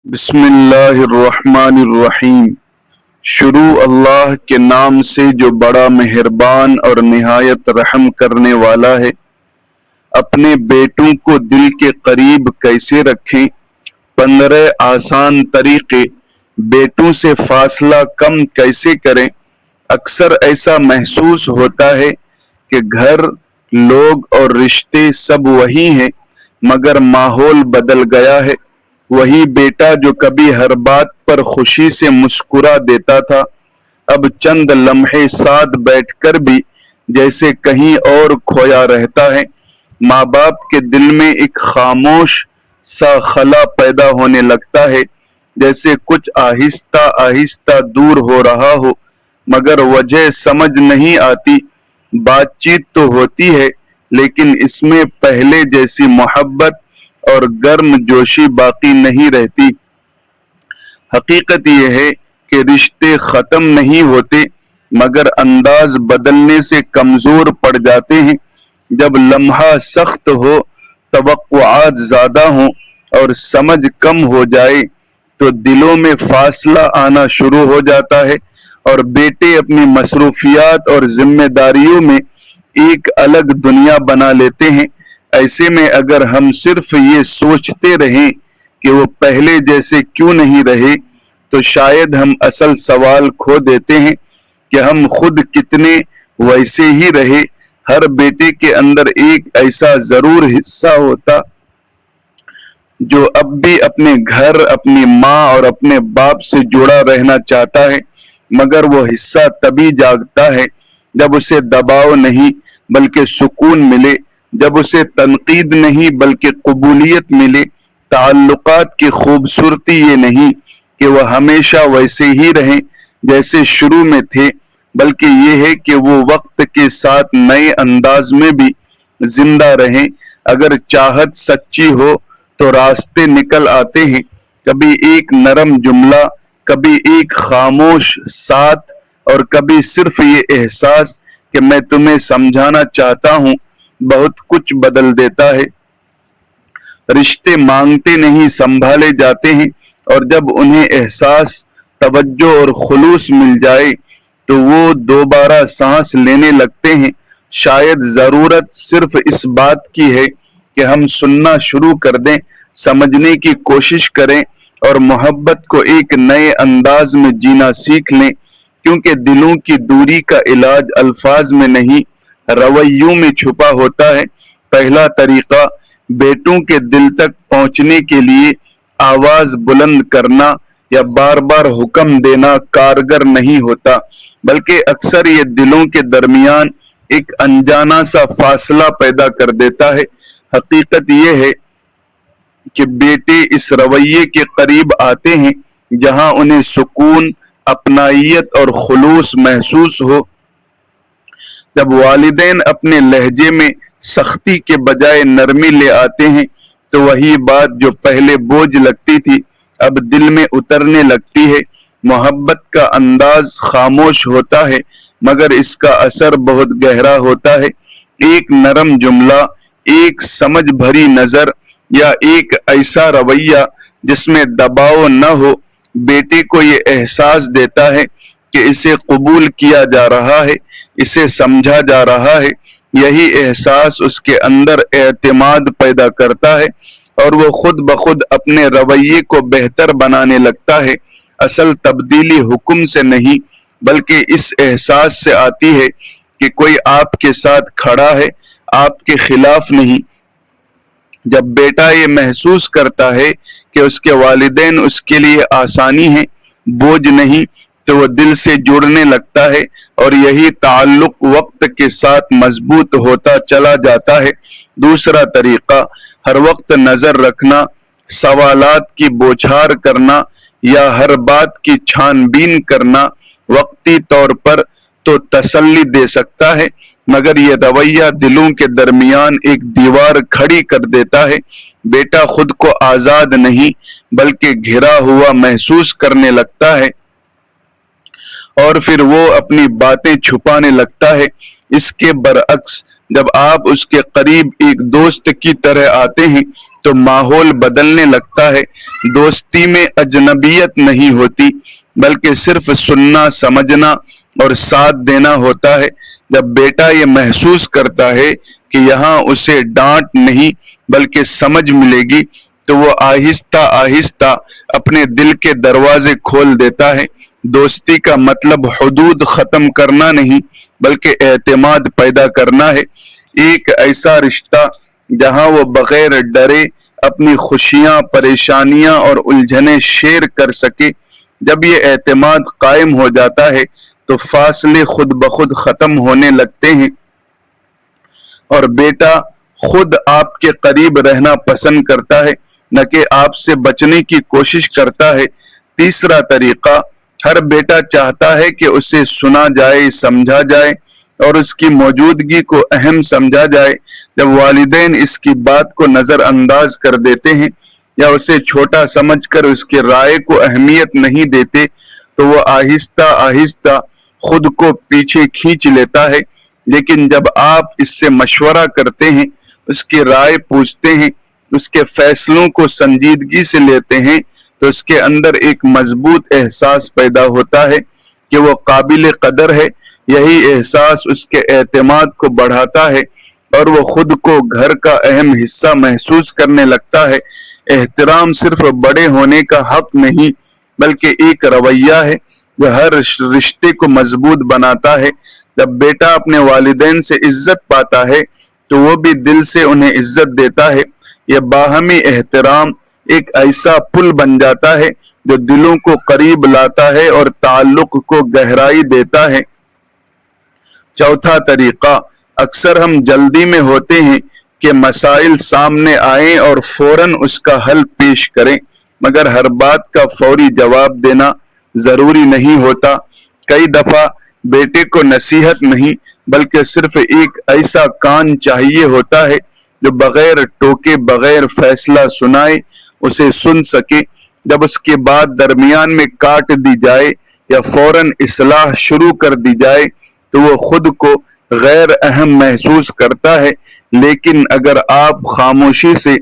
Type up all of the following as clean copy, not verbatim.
بسم اللہ الرحمن الرحیم۔ شروع اللہ کے نام سے جو بڑا مہربان اور نہایت رحم کرنے والا ہے۔ اپنے بیٹوں کو دل کے قریب کیسے رکھیں؟ 15 آسان طریقے۔ بیٹوں سے فاصلہ کم کیسے کریں؟ اکثر ایسا محسوس ہوتا ہے کہ گھر، لوگ اور رشتے سب وہی ہیں، مگر ماحول بدل گیا ہے۔ وہی بیٹا جو کبھی ہر بات پر خوشی سے مسکرا دیتا تھا، اب چند لمحے ساتھ بیٹھ کر بھی جیسے کہیں اور کھویا رہتا ہے۔ ماں باپ کے دل میں ایک خاموش سا خلا پیدا ہونے لگتا ہے، جیسے کچھ آہستہ آہستہ دور ہو رہا ہو، مگر وجہ سمجھ نہیں آتی۔ بات چیت تو ہوتی ہے، لیکن اس میں پہلے جیسی محبت اور گرم جوشی باقی نہیں رہتی۔ حقیقت یہ ہے کہ رشتے ختم نہیں ہوتے، مگر انداز بدلنے سے کمزور پڑ جاتے ہیں۔ جب لمحہ سخت ہو، توقعات زیادہ ہوں اور سمجھ کم ہو جائے تو دلوں میں فاصلہ آنا شروع ہو جاتا ہے، اور بیٹے اپنی مصروفیات اور ذمہ داریوں میں ایک الگ دنیا بنا لیتے ہیں۔ ایسے میں اگر ہم صرف یہ سوچتے رہیں کہ وہ پہلے جیسے کیوں نہیں رہے، تو شاید ہم اصل سوال کھو دیتے ہیں کہ ہم خود کتنے ویسے ہی رہے۔ ہر بیٹے کے اندر ایک ایسا ضرور حصہ ہوتا جو اب بھی اپنے گھر، اپنی ماں اور اپنے باپ سے جڑا رہنا چاہتا ہے، مگر وہ حصہ تبھی جاگتا ہے جب اسے دباؤ نہیں بلکہ سکون ملے، جب اسے تنقید نہیں بلکہ قبولیت ملے۔ تعلقات کی خوبصورتی یہ نہیں کہ وہ ہمیشہ ویسے ہی رہیں جیسے شروع میں تھے، بلکہ یہ ہے کہ وہ وقت کے ساتھ نئے انداز میں بھی زندہ رہیں۔ اگر چاہت سچی ہو تو راستے نکل آتے ہیں، کبھی ایک نرم جملہ، کبھی ایک خاموش ساتھ، اور کبھی صرف یہ احساس کہ میں تمہیں سمجھانا چاہتا ہوں، بہت کچھ بدل دیتا ہے۔ رشتے مانگتے نہیں، سنبھالے جاتے ہیں، اور جب انہیں احساس، توجہ اور خلوص مل جائے تو وہ دوبارہ سانس لینے لگتے ہیں۔ شاید ضرورت صرف اس بات کی ہے کہ ہم سننا شروع کر دیں، سمجھنے کی کوشش کریں اور محبت کو ایک نئے انداز میں جینا سیکھ لیں، کیونکہ دلوں کی دوری کا علاج الفاظ میں نہیں، رویوں میں چھپا ہوتا ہے۔ پہلا طریقہ، بیٹوں کے دل تک پہنچنے کے لیے آواز بلند کرنا یا بار بار حکم دینا کارگر نہیں ہوتا، بلکہ اکثر یہ دلوں کے درمیان ایک انجانا سا فاصلہ پیدا کر دیتا ہے۔ حقیقت یہ ہے کہ بیٹے اس رویے کے قریب آتے ہیں جہاں انہیں سکون، اپنائیت اور خلوص محسوس ہو۔ جب والدین اپنے لہجے میں سختی کے بجائے نرمی لے آتے ہیں تو وہی بات جو پہلے بوجھ لگتی تھی اب دل میں اترنے لگتی ہے۔ محبت کا انداز خاموش ہوتا ہے، مگر اس کا اثر بہت گہرا ہوتا ہے۔ ایک نرم جملہ، ایک سمجھ بھری نظر یا ایک ایسا رویہ جس میں دباؤ نہ ہو، بیٹے کو یہ احساس دیتا ہے کہ اسے قبول کیا جا رہا ہے، اسے سمجھا جا رہا ہے۔ یہی احساس اس کے اندر اعتماد پیدا کرتا ہے، اور وہ خود بخود اپنے رویے کو بہتر بنانے لگتا ہے۔ اصل تبدیلی حکم سے نہیں بلکہ اس احساس سے آتی ہے کہ کوئی آپ کے ساتھ کھڑا ہے، آپ کے خلاف نہیں۔ جب بیٹا یہ محسوس کرتا ہے کہ اس کے والدین اس کے لیے آسانی ہیں، بوجھ نہیں، تو وہ دل سے جڑنے لگتا ہے، اور یہی تعلق وقت کے ساتھ مضبوط ہوتا چلا جاتا ہے۔ دوسرا طریقہ، ہر وقت نظر رکھنا۔ سوالات کی بوچھار کرنا یا ہر بات کی چھان بین کرنا وقتی طور پر تو تسلی دے سکتا ہے، مگر یہ رویہ دلوں کے درمیان ایک دیوار کھڑی کر دیتا ہے۔ بیٹا خود کو آزاد نہیں بلکہ گھرا ہوا محسوس کرنے لگتا ہے، اور پھر وہ اپنی باتیں چھپانے لگتا ہے۔ اس کے برعکس، جب آپ اس کے قریب ایک دوست کی طرح آتے ہیں تو ماحول بدلنے لگتا ہے۔ دوستی میں اجنبیت نہیں ہوتی بلکہ صرف سننا، سمجھنا اور ساتھ دینا ہوتا ہے۔ جب بیٹا یہ محسوس کرتا ہے کہ یہاں اسے ڈانٹ نہیں بلکہ سمجھ ملے گی تو وہ آہستہ آہستہ اپنے دل کے دروازے کھول دیتا ہے۔ دوستی کا مطلب حدود ختم کرنا نہیں بلکہ اعتماد پیدا کرنا ہے۔ ایک ایسا رشتہ جہاں وہ بغیر ڈرے اپنی خوشیاں، پریشانیاں اور الجھنیں شیئر کر سکے۔ جب یہ اعتماد قائم ہو جاتا ہے تو فاصلے خود بخود ختم ہونے لگتے ہیں اور بیٹا خود آپ کے قریب رہنا پسند کرتا ہے، نہ کہ آپ سے بچنے کی کوشش کرتا ہے۔ تیسرا طریقہ، ہر بیٹا چاہتا ہے کہ اسے سنا جائے، سمجھا جائے اور اس کی موجودگی کو اہم سمجھا جائے۔ جب والدین اس کی بات کو نظر انداز کر دیتے ہیں یا اسے چھوٹا سمجھ کر اس کی رائے کو اہمیت نہیں دیتے تو وہ آہستہ آہستہ خود کو پیچھے کھینچ لیتا ہے۔ لیکن جب آپ اس سے مشورہ کرتے ہیں، اس کی رائے پوچھتے ہیں، اس کے فیصلوں کو سنجیدگی سے لیتے ہیں تو اس کے اندر ایک مضبوط احساس پیدا ہوتا ہے کہ وہ قابل قدر ہے۔ یہی احساس اس کے اعتماد کو بڑھاتا ہے اور وہ خود کو گھر کا اہم حصہ محسوس کرنے لگتا ہے۔ احترام صرف بڑے ہونے کا حق نہیں بلکہ ایک رویہ ہے جو ہر رشتے کو مضبوط بناتا ہے۔ جب بیٹا اپنے والدین سے عزت پاتا ہے تو وہ بھی دل سے انہیں عزت دیتا ہے۔ یہ باہمی احترام ایک ایسا پل بن جاتا ہے جو دلوں کو قریب لاتا ہے اور تعلق کو گہرائی دیتا ہے۔ چوتھا طریقہ، اکثر ہم جلدی میں ہوتے ہیں کہ مسائل سامنے آئیں اور فوراً اس کا حل پیش کریں، مگر ہر بات کا فوری جواب دینا ضروری نہیں ہوتا۔ کئی دفعہ بیٹے کو نصیحت نہیں بلکہ صرف ایک ایسا کان چاہیے ہوتا ہے جو بغیر ٹوکے، بغیر فیصلہ سنائے اسے سن سکے۔ جب اس کے بعد درمیان میں کاٹ دی جائے یا فوراً اصلاح شروع کر دی جائے تو وہ خود کو غیر اہم محسوس کرتا ہے۔ لیکن اگر آپ خاموشی سے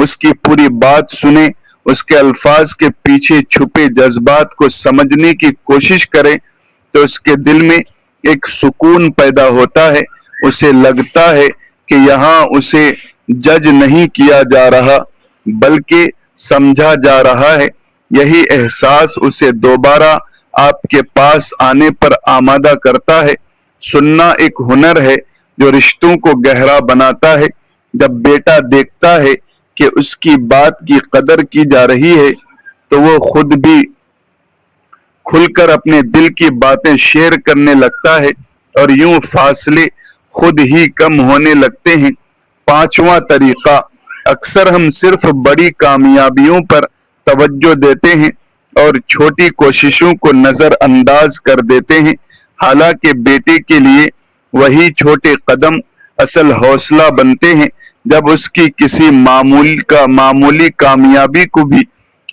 اس کی پوری بات سنیں، اس کے الفاظ کے پیچھے چھپے جذبات کو سمجھنے کی کوشش کریں تو اس کے دل میں ایک سکون پیدا ہوتا ہے۔ اسے لگتا ہے کہ یہاں اسے جج نہیں کیا جا رہا بلکہ سمجھا جا رہا ہے۔ یہی احساس اسے دوبارہ آپ کے پاس آنے پر آمادہ کرتا ہے۔ سننا ایک ہنر ہے جو رشتوں کو گہرا بناتا ہے۔ جب بیٹا دیکھتا ہے کہ اس کی بات کی قدر کی جا رہی ہے تو وہ خود بھی کھل کر اپنے دل کی باتیں شیئر کرنے لگتا ہے اور یوں فاصلے خود ہی کم ہونے لگتے ہیں۔ پانچواں طریقہ، اکثر ہم صرف بڑی کامیابیوں پر توجہ دیتے ہیں اور چھوٹی کوششوں کو نظر انداز کر دیتے ہیں، حالانکہ بیٹے کے لیے وہی چھوٹے قدم اصل حوصلہ بنتے ہیں۔ جب اس کی کسی معمولی کامیابی کو بھی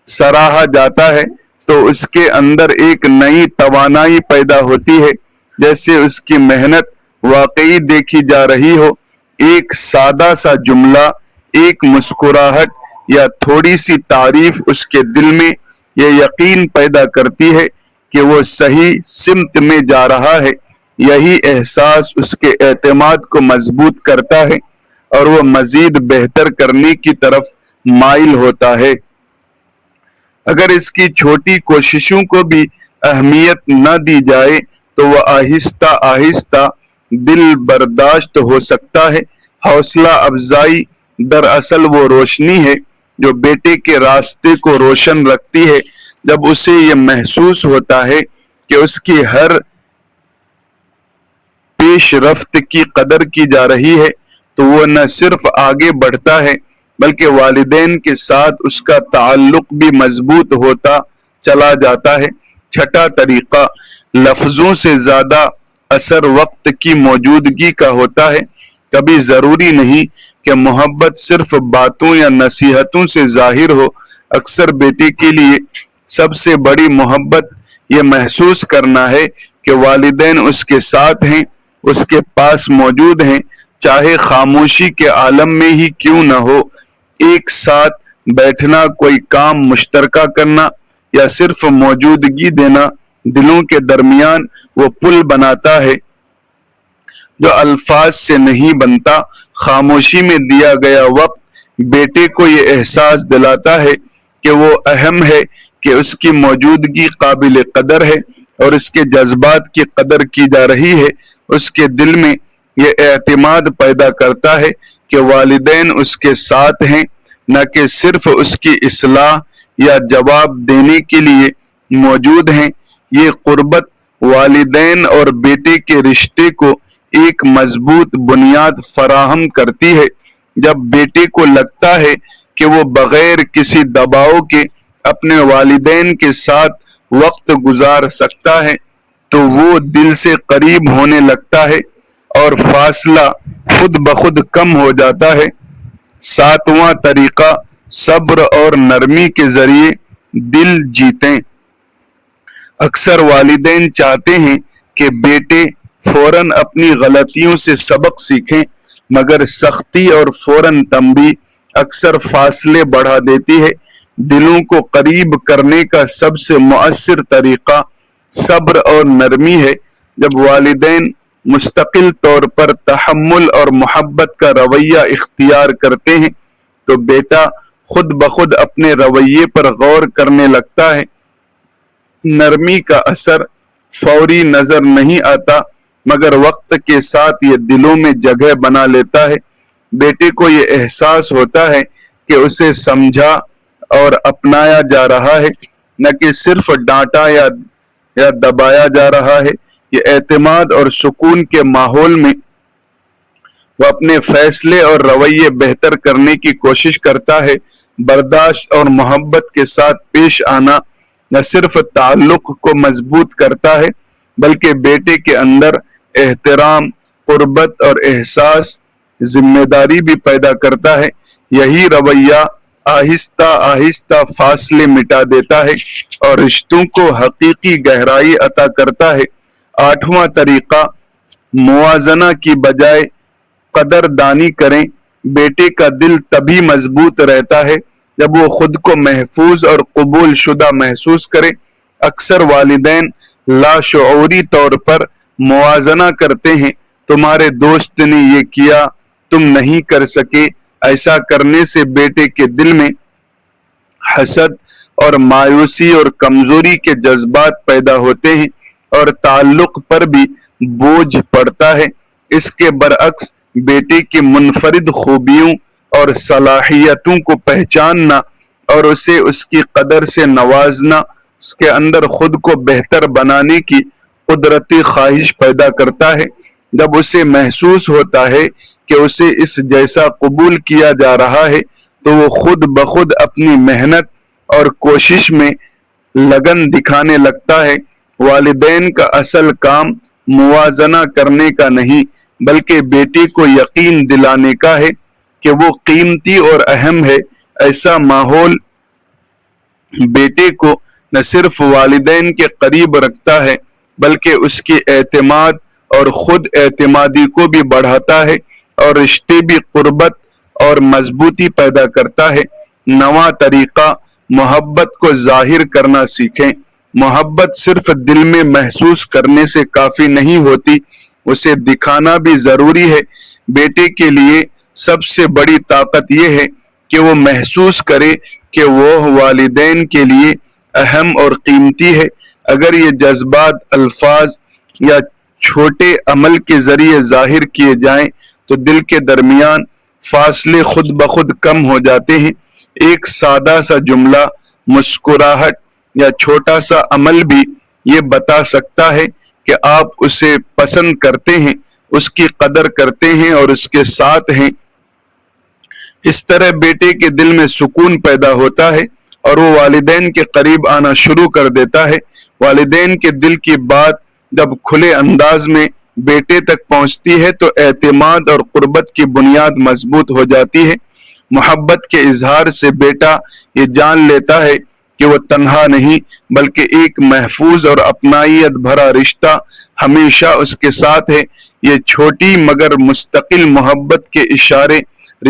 سراہا جاتا ہے تو اس کے اندر ایک نئی توانائی پیدا ہوتی ہے، جیسے اس کی محنت واقعی دیکھی جا رہی ہو۔ ایک سادہ سا جملہ، ایک مسکراہٹ یا تھوڑی سی تعریف اس کے دل میں یہ یقین پیدا کرتی ہے کہ وہ صحیح سمت میں جا رہا ہے۔ یہی احساس اس کے اعتماد کو مضبوط کرتا ہے اور وہ مزید بہتر کرنے کی طرف مائل ہوتا ہے۔ اگر اس کی چھوٹی کوششوں کو بھی اہمیت نہ دی جائے تو وہ آہستہ آہستہ دل برداشت ہو سکتا ہے۔ حوصلہ افزائی دراصل وہ روشنی ہے جو بیٹے کے راستے کو روشن رکھتی ہے۔ جب اسے یہ محسوس ہوتا ہے کہ اس کی ہر پیش رفت کی قدر کی جا رہی ہے تو وہ نہ صرف آگے بڑھتا ہے بلکہ والدین کے ساتھ اس کا تعلق بھی مضبوط ہوتا چلا جاتا ہے۔ چھٹا طریقہ، لفظوں سے زیادہ اثر وقت کی موجودگی کا ہوتا ہے۔ کبھی ضروری نہیں کہ محبت صرف باتوں یا نصیحتوں سے ظاہر ہو۔ اکثر بیٹے کے لیے سب سے بڑی محبت یہ محسوس کرنا ہے کہ والدین اس کے ساتھ ہیں، اس کے پاس موجود ہیں، چاہے خاموشی کے عالم میں ہی کیوں نہ ہو۔ ایک ساتھ بیٹھنا، کوئی کام مشترکہ کرنا یا صرف موجودگی دینا دلوں کے درمیان وہ پل بناتا ہے جو الفاظ سے نہیں بنتا۔ خاموشی میں دیا گیا وقت بیٹے کو یہ احساس دلاتا ہے کہ وہ اہم ہے، کہ اس کی موجودگی قابل قدر ہے اور اس کے جذبات کی قدر کی جا رہی ہے۔ اس کے دل میں یہ اعتماد پیدا کرتا ہے کہ والدین اس کے ساتھ ہیں، نہ کہ صرف اس کی اصلاح یا جواب دینے کے لیے موجود ہیں۔ یہ قربت والدین اور بیٹے کے رشتے کو ایک مضبوط بنیاد فراہم کرتی ہے۔ جب بیٹے کو لگتا ہے کہ وہ بغیر کسی دباؤ کے اپنے والدین کے ساتھ وقت گزار سکتا ہے تو وہ دل سے قریب ہونے لگتا ہے اور فاصلہ خود بخود کم ہو جاتا ہے۔ ساتواں طریقہ، صبر اور نرمی کے ذریعے دل جیتیں۔ اکثر والدین چاہتے ہیں کہ بیٹے فوراً اپنی غلطیوں سے سبق سیکھیں، مگر سختی اور فوراً تنبیہ اکثر فاصلے بڑھا دیتی ہے۔ دلوں کو قریب کرنے کا سب سے مؤثر طریقہ صبر اور نرمی ہے۔ جب والدین مستقل طور پر تحمل اور محبت کا رویہ اختیار کرتے ہیں تو بیٹا خود بخود اپنے رویے پر غور کرنے لگتا ہے۔ نرمی کا اثر فوری نظر نہیں آتا، مگر وقت کے ساتھ یہ دلوں میں جگہ بنا لیتا ہے۔ بیٹے کو یہ احساس ہوتا ہے کہ اسے سمجھا اور اپنایا جا رہا ہے، نہ کہ صرف ڈانٹا یا دبایا جا رہا ہے۔ یہ اعتماد اور سکون کے ماحول میں وہ اپنے فیصلے اور رویے بہتر کرنے کی کوشش کرتا ہے۔ برداشت اور محبت کے ساتھ پیش آنا نہ صرف تعلق کو مضبوط کرتا ہے بلکہ بیٹے کے اندر احترام، قربت اور احساس ذمہ داری بھی پیدا کرتا ہے۔ یہی رویہ آہستہ آہستہ فاصلے مٹا دیتا ہے اور رشتوں کو حقیقی گہرائی عطا کرتا ہے۔ آٹھواں طریقہ، موازنہ کی بجائے قدردانی کریں۔ بیٹے کا دل تبھی مضبوط رہتا ہے جب وہ خود کو محفوظ اور قبول شدہ محسوس کرے۔ اکثر والدین لاشعوری طور پر موازنہ کرتے ہیں، تمہارے دوست نے یہ کیا، تم نہیں کر سکے۔ ایسا کرنے سے بیٹے کے دل میں حسد اور مایوسی اور کمزوری کے جذبات پیدا ہوتے ہیں اور تعلق پر بھی بوجھ پڑتا ہے۔ اس کے برعکس بیٹے کی منفرد خوبیوں اور صلاحیتوں کو پہچاننا اور اسے اس کی قدر سے نوازنا اس کے اندر خود کو بہتر بنانے کی قدرتی خواہش پیدا کرتا ہے۔ جب اسے محسوس ہوتا ہے کہ اسے اس جیسا قبول کیا جا رہا ہے تو وہ خود بخود اپنی محنت اور کوشش میں لگن دکھانے لگتا ہے۔ والدین کا اصل کام موازنہ کرنے کا نہیں بلکہ بیٹے کو یقین دلانے کا ہے کہ وہ قیمتی اور اہم ہے۔ ایسا ماحول بیٹے کو نہ صرف والدین کے قریب رکھتا ہے بلکہ اس کی اعتماد اور خود اعتمادی کو بھی بڑھاتا ہے اور رشتے بھی قربت اور مضبوطی پیدا کرتا ہے۔ نواں طریقہ، محبت کو ظاہر کرنا سیکھیں۔ محبت صرف دل میں محسوس کرنے سے کافی نہیں ہوتی، اسے دکھانا بھی ضروری ہے۔ بیٹے کے لیے سب سے بڑی طاقت یہ ہے کہ وہ محسوس کرے کہ وہ والدین کے لیے اہم اور قیمتی ہے۔ اگر یہ جذبات الفاظ یا چھوٹے عمل کے ذریعے ظاہر کیے جائیں تو دل کے درمیان فاصلے خود بخود کم ہو جاتے ہیں۔ ایک سادہ سا جملہ، مسکراہٹ یا چھوٹا سا عمل بھی یہ بتا سکتا ہے کہ آپ اسے پسند کرتے ہیں، اس کی قدر کرتے ہیں اور اس کے ساتھ ہیں۔ اس طرح بیٹے کے دل میں سکون پیدا ہوتا ہے اور وہ والدین کے قریب آنا شروع کر دیتا ہے۔ والدین کے دل کی بات جب کھلے انداز میں بیٹے تک پہنچتی ہے تو اعتماد اور قربت کی بنیاد مضبوط ہو جاتی ہے۔ محبت کے اظہار سے بیٹا یہ جان لیتا ہے کہ وہ تنہا نہیں بلکہ ایک محفوظ اور اپنائیت بھرا رشتہ ہمیشہ اس کے ساتھ ہے۔ یہ چھوٹی مگر مستقل محبت کے اشارے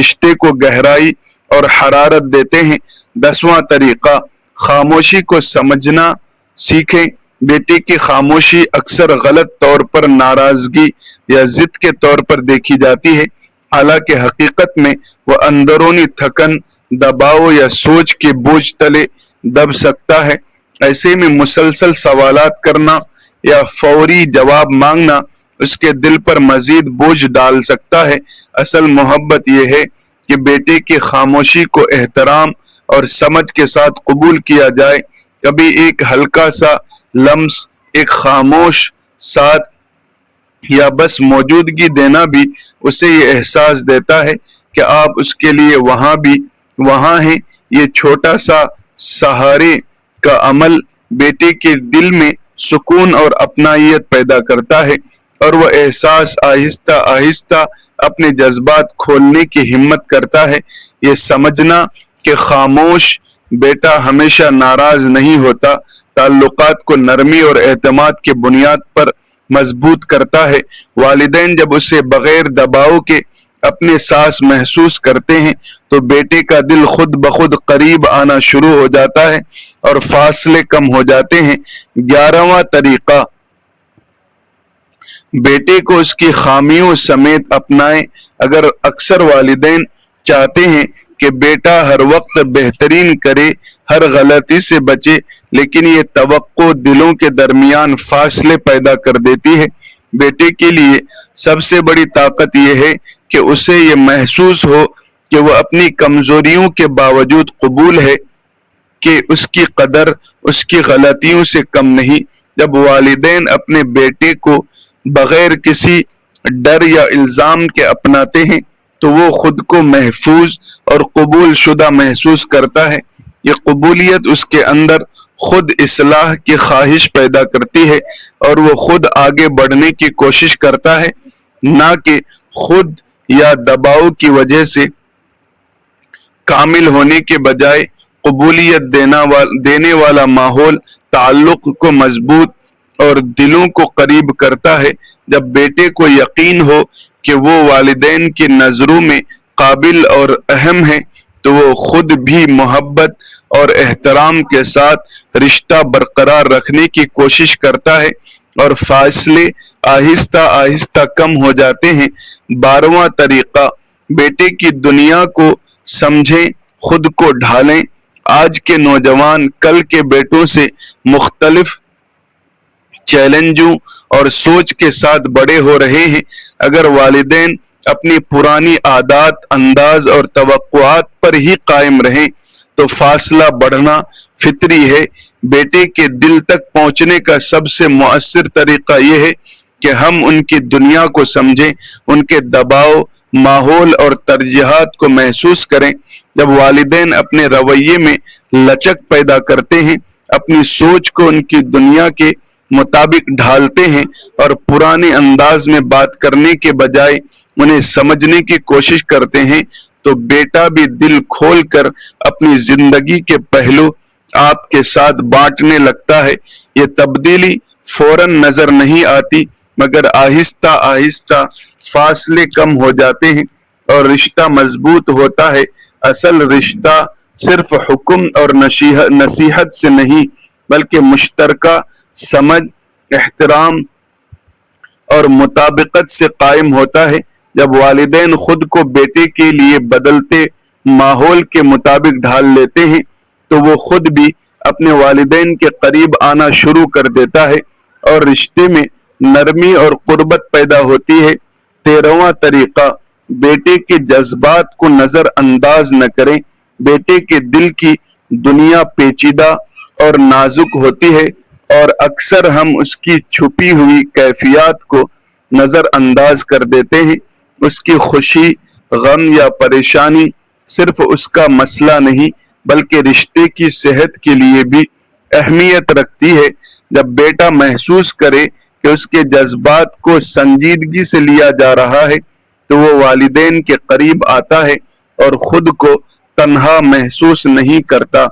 رشتے کو گہرائی اور حرارت دیتے ہیں۔ 10واں طریقہ، خاموشی کو سمجھنا سیکھیں۔ بیٹے کی خاموشی اکثر غلط طور پر ناراضگی یا ضد کے طور پر دیکھی جاتی ہے، حالانکہ حقیقت میں وہ اندرونی تھکن، دباؤ یا سوچ کے بوجھ تلے دب سکتا ہے۔ ایسے میں مسلسل سوالات کرنا یا فوری جواب مانگنا اس کے دل پر مزید بوجھ ڈال سکتا ہے۔ اصل محبت یہ ہے کہ بیٹے کی خاموشی کو احترام اور سمجھ کے ساتھ قبول کیا جائے۔ کبھی ایک ہلکا سا لمس، ایک خاموش ساتھ یا بس موجودگی دینا بھی اسے یہ احساس دیتا ہے کہ آپ اس کے لیے وہاں ہیں۔ یہ چھوٹا سا سہارے کا عمل بیٹے کے دل میں سکون اور اپنائیت پیدا کرتا ہے، اور وہ احساس آہستہ آہستہ اپنے جذبات کھولنے کی ہمت کرتا ہے۔ یہ سمجھنا کہ خاموش بیٹا ہمیشہ ناراض نہیں ہوتا، تعلقات کو نرمی اور اعتماد کی بنیاد پر مضبوط کرتا ہے۔ والدین جب اسے بغیر دباؤ کے اپنے ساتھ محسوس کرتے ہیں تو بیٹے کا دل خود بخود قریب آنا شروع ہو جاتا ہے اور فاصلے کم ہو جاتے ہیں۔ 11واں طریقہ، بیٹے کو اس کی خامیوں سمیت اپنائیں۔ اگر اکثر والدین چاہتے ہیں کہ بیٹا ہر وقت بہترین کرے، ہر غلطی سے بچے، لیکن یہ توقع دلوں کے درمیان فاصلے پیدا کر دیتی ہے۔ بیٹے کے لیے سب سے بڑی طاقت یہ ہے کہ اسے یہ محسوس ہو کہ وہ اپنی کمزوریوں کے باوجود قبول ہے، کہ اس کی قدر اس کی غلطیوں سے کم نہیں۔ جب والدین اپنے بیٹے کو بغیر کسی ڈر یا الزام کے اپناتے ہیں تو وہ خود کو محفوظ اور قبول شدہ محسوس کرتا ہے۔ یہ قبولیت اس کے اندر خود اصلاح کی خواہش پیدا کرتی ہے اور وہ خود آگے بڑھنے کی کوشش کرتا ہے، نہ کہ خود یا دباؤ کی وجہ سے۔ کامل ہونے کے بجائے قبولیت دینے والا ماحول تعلق کو مضبوط اور دلوں کو قریب کرتا ہے۔ جب بیٹے کو یقین ہو کہ وہ والدین کی نظروں میں قابل اور اہم ہے تو وہ خود بھی محبت اور احترام کے ساتھ رشتہ برقرار رکھنے کی کوشش کرتا ہے اور فاصلے آہستہ آہستہ کم ہو جاتے ہیں۔ 12واں طریقہ، بیٹے کی دنیا کو سمجھیں، خود کو ڈھالیں۔ آج کے نوجوان کل کے بیٹوں سے مختلف چیلنجوں اور سوچ کے ساتھ بڑے ہو رہے ہیں۔ اگر والدین اپنی پرانی عادات، انداز اور توقعات پر ہی قائم رہیں تو فاصلہ بڑھنا فطری ہے۔ بیٹے کے دل تک پہنچنے کا سب سے مؤثر طریقہ یہ ہے کہ ہم ان کی دنیا کو سمجھیں، ان کے دباؤ، ماحول اور ترجیحات کو محسوس کریں۔ جب والدین اپنے رویے میں لچک پیدا کرتے ہیں، اپنی سوچ کو ان کی دنیا کے مطابق ڈھالتے ہیں اور پرانے انداز میں بات کرنے کے بجائے انہیں سمجھنے کی کوشش کرتے ہیں تو بیٹا بھی دل کھول کر اپنی زندگی کے پہلو آپ کے ساتھ بانٹنے لگتا ہے۔ یہ تبدیلی فوراً نظر نہیں آتی، مگر آہستہ آہستہ فاصلے کم ہو جاتے ہیں اور رشتہ مضبوط ہوتا ہے۔ اصل رشتہ صرف حکم اور نصیحت سے نہیں بلکہ مشترکہ سمجھ، احترام اور مطابقت سے قائم ہوتا ہے۔ جب والدین خود کو بیٹے کے لیے بدلتے ماحول کے مطابق ڈھال لیتے ہیں تو وہ خود بھی اپنے والدین کے قریب آنا شروع کر دیتا ہے اور رشتے میں نرمی اور قربت پیدا ہوتی ہے۔ 13واں طریقہ، بیٹے کے جذبات کو نظر انداز نہ کریں۔ بیٹے کے دل کی دنیا پیچیدہ اور نازک ہوتی ہے اور اکثر ہم اس کی چھپی ہوئی کیفیات کو نظر انداز کر دیتے ہیں۔ اس کی خوشی، غم یا پریشانی صرف اس کا مسئلہ نہیں بلکہ رشتے کی صحت کے لیے بھی اہمیت رکھتی ہے۔ جب بیٹا محسوس کرے کہ اس کے جذبات کو سنجیدگی سے لیا جا رہا ہے تو وہ والدین کے قریب آتا ہے اور خود کو تنہا محسوس نہیں کرتا۔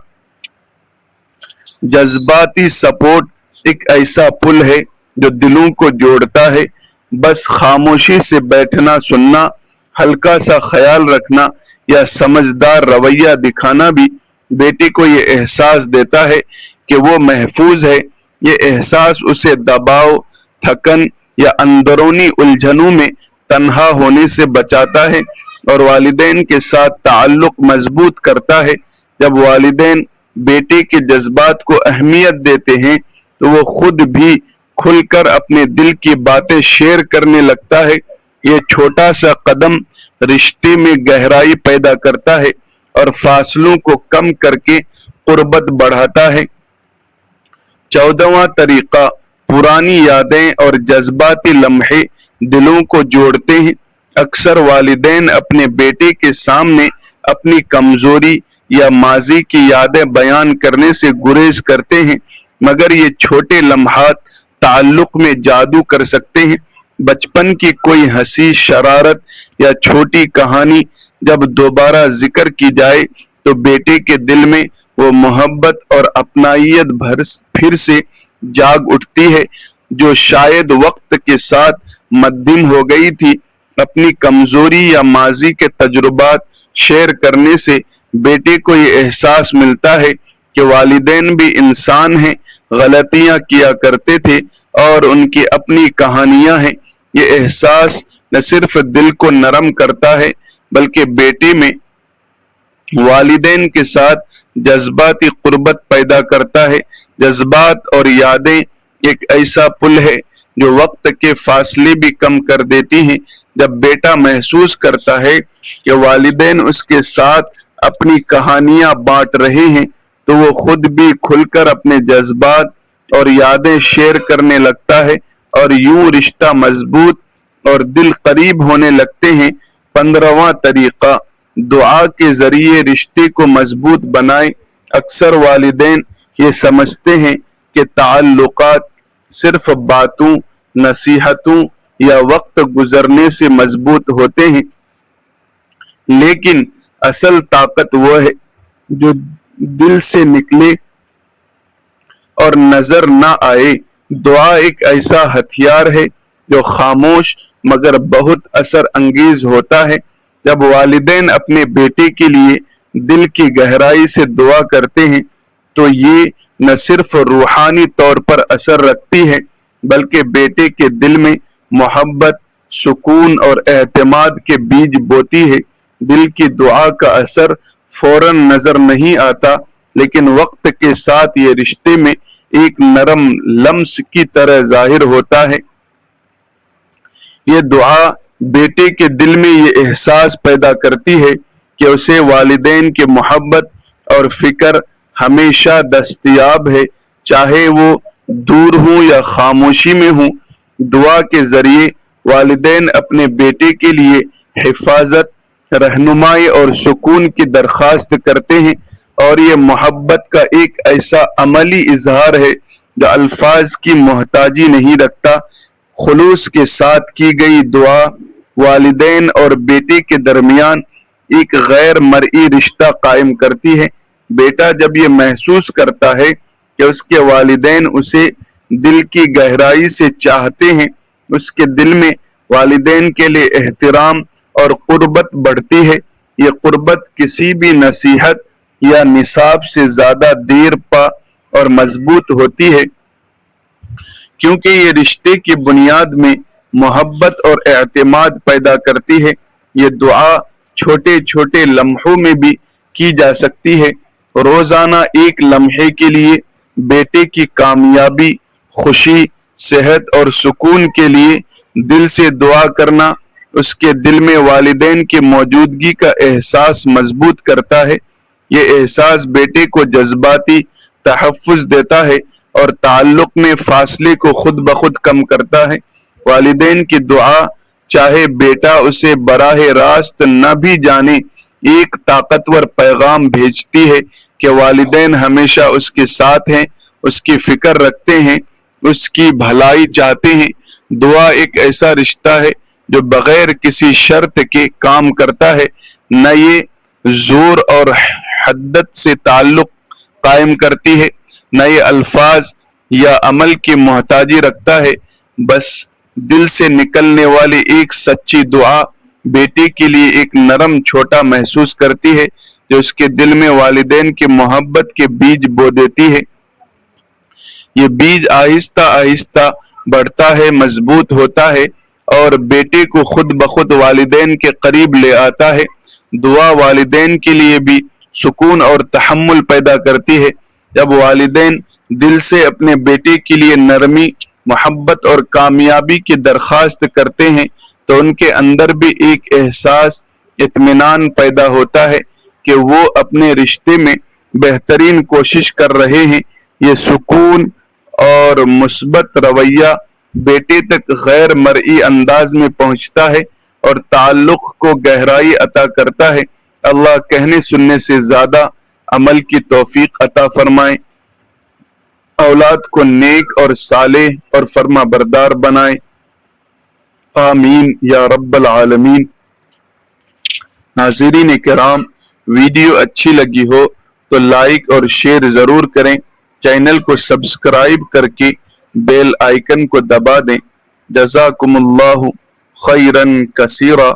جذباتی سپورٹ ایک ایسا پل ہے جو دلوں کو جوڑتا ہے۔ بس خاموشی سے بیٹھنا، سننا، ہلکا سا خیال رکھنا یا سمجھدار رویہ دکھانا بھی بیٹے کو یہ احساس دیتا ہے کہ وہ محفوظ ہے۔ یہ احساس اسے دباؤ، تھکن یا اندرونی الجھنوں میں تنہا ہونے سے بچاتا ہے اور والدین کے ساتھ تعلق مضبوط کرتا ہے۔ جب والدین بیٹے کے جذبات کو اہمیت دیتے ہیں تو وہ خود بھی کھل کر اپنے دل کی باتیں شیئر کرنے لگتا ہے۔ یہ چھوٹا سا قدم رشتے میں گہرائی پیدا کرتا ہے اور فاصلوں کو کم کر کے قربت بڑھاتا ہے۔ 14واں طریقہ، پرانی یادیں اور جذباتی لمحے دلوں کو جوڑتے ہیں۔ اکثر والدین اپنے بیٹے کے سامنے اپنی کمزوری یا ماضی کی یادیں بیان کرنے سے گریز کرتے ہیں، مگر یہ چھوٹے لمحات تعلق میں جادو کر سکتے ہیں۔ بچپن کی کوئی ہنسی، شرارت یا چھوٹی کہانی جب دوبارہ ذکر کی جائے تو بیٹے کے دل میں وہ محبت اور اپنائیت پھر سے جاگ اٹھتی ہے جو شاید وقت کے ساتھ مدھم ہو گئی تھی۔ اپنی کمزوری یا ماضی کے تجربات شیئر کرنے سے بیٹے کو یہ احساس ملتا ہے کہ والدین بھی انسان ہیں، غلطیاں کیا کرتے تھے اور ان کی اپنی کہانیاں ہیں۔ یہ احساس نہ صرف دل کو نرم کرتا ہے بلکہ بیٹے میں والدین کے ساتھ جذباتی قربت پیدا کرتا ہے۔ جذبات اور یادیں ایک ایسا پل ہے جو وقت کے فاصلے بھی کم کر دیتی ہیں۔ جب بیٹا محسوس کرتا ہے کہ والدین اس کے ساتھ اپنی کہانیاں بانٹ رہے ہیں تو وہ خود بھی کھل کر اپنے جذبات اور یادیں شیئر کرنے لگتا ہے اور یوں رشتہ مضبوط اور دل قریب ہونے لگتے ہیں۔ 15واں طریقہ، دعا کے ذریعے رشتے کو مضبوط بنائیں۔ اکثر والدین یہ سمجھتے ہیں کہ تعلقات صرف باتوں، نصیحتوں یا وقت گزرنے سے مضبوط ہوتے ہیں، لیکن اصل طاقت وہ ہے جو دل سے نکلے اور نظر نہ آئے۔ دعا ایک ایسا ہتھیار ہے جو خاموش مگر بہت اثر انگیز ہوتا ہے۔ جب والدین اپنے بیٹے کے لیے دل کی گہرائی سے دعا کرتے ہیں تو یہ نہ صرف روحانی طور پر اثر رکھتی ہے بلکہ بیٹے کے دل میں محبت، سکون اور اعتماد کے بیج بوتی ہے۔ دل کی دعا کا اثر فوراً نظر نہیں آتا، لیکن وقت کے ساتھ یہ رشتے میں ایک نرم لمس کی طرح ظاہر ہوتا ہے۔ یہ دعا بیٹے کے دل میں یہ احساس پیدا کرتی ہے کہ اسے والدین کی محبت اور فکر ہمیشہ دستیاب ہے، چاہے وہ دور ہوں یا خاموشی میں ہوں۔ دعا کے ذریعے والدین اپنے بیٹے کے لیے حفاظت، رہنمائی اور سکون کی درخواست کرتے ہیں، اور یہ محبت کا ایک ایسا عملی اظہار ہے جو الفاظ کی محتاجی نہیں رکھتا۔ خلوص کے ساتھ کی گئی دعا والدین اور بیٹے کے درمیان ایک غیر مرئی رشتہ قائم کرتی ہے۔ بیٹا جب یہ محسوس کرتا ہے کہ اس کے والدین اسے دل کی گہرائی سے چاہتے ہیں، اس کے دل میں والدین کے لیے احترام اور قربت بڑھتی ہے۔ یہ قربت کسی بھی نصیحت یا نصاب سے زیادہ دیر پا اور مضبوط ہوتی ہے، کیونکہ یہ رشتے کی بنیاد میں محبت اور اعتماد پیدا کرتی ہے۔ یہ دعا چھوٹے چھوٹے لمحوں میں بھی کی جا سکتی ہے۔ روزانہ ایک لمحے کے لیے بیٹے کی کامیابی، خوشی، صحت اور سکون کے لیے دل سے دعا کرنا اس کے دل میں والدین کی موجودگی کا احساس مضبوط کرتا ہے۔ یہ احساس بیٹے کو جذباتی تحفظ دیتا ہے اور تعلق میں فاصلے کو خود بخود کم کرتا ہے۔ والدین کی دعا، چاہے بیٹا اسے براہ راست نہ بھی جانے، ایک طاقتور پیغام بھیجتی ہے کہ والدین ہمیشہ اس کے ساتھ ہیں، اس کی فکر رکھتے ہیں، اس کی بھلائی چاہتے ہیں۔ دعا ایک ایسا رشتہ ہے جو بغیر کسی شرط کے کام کرتا ہے، نہ یہ زور اور حدت سے تعلق قائم کرتی ہے، نہ یہ الفاظ یا عمل کی محتاجی رکھتا ہے۔ بس دل سے نکلنے والی ایک سچی دعا بیٹے کے لیے ایک نرم چھوٹا محسوس کرتی ہے جو اس کے دل میں والدین کی محبت کے بیج بو دیتی ہے۔ یہ بیج آہستہ آہستہ بڑھتا ہے، مضبوط ہوتا ہے اور بیٹے کو خود بخود والدین کے قریب لے آتا ہے۔ دعا والدین کے لیے بھی سکون اور تحمل پیدا کرتی ہے۔ جب والدین دل سے اپنے بیٹے کے لیے نرمی، محبت اور کامیابی کی درخواست کرتے ہیں تو ان کے اندر بھی ایک احساس اطمینان پیدا ہوتا ہے کہ وہ اپنے رشتے میں بہترین کوشش کر رہے ہیں۔ یہ سکون اور مثبت رویہ بیٹے تک غیر مرئی انداز میں پہنچتا ہے اور تعلق کو گہرائی عطا کرتا ہے۔ اللہ کہنے سننے سے زیادہ عمل کی توفیق عطا فرمائے، اولاد کو نیک اور صالح اور فرما بردار بنائے، آمین یا رب العالمین۔ ناظرین کرام، ویڈیو اچھی لگی ہو تو لائک اور شیئر ضرور کریں، چینل کو سبسکرائب کر کے بیل آئیکن کو دبا دیں۔ جزاکم اللہ خیرا کثیرا۔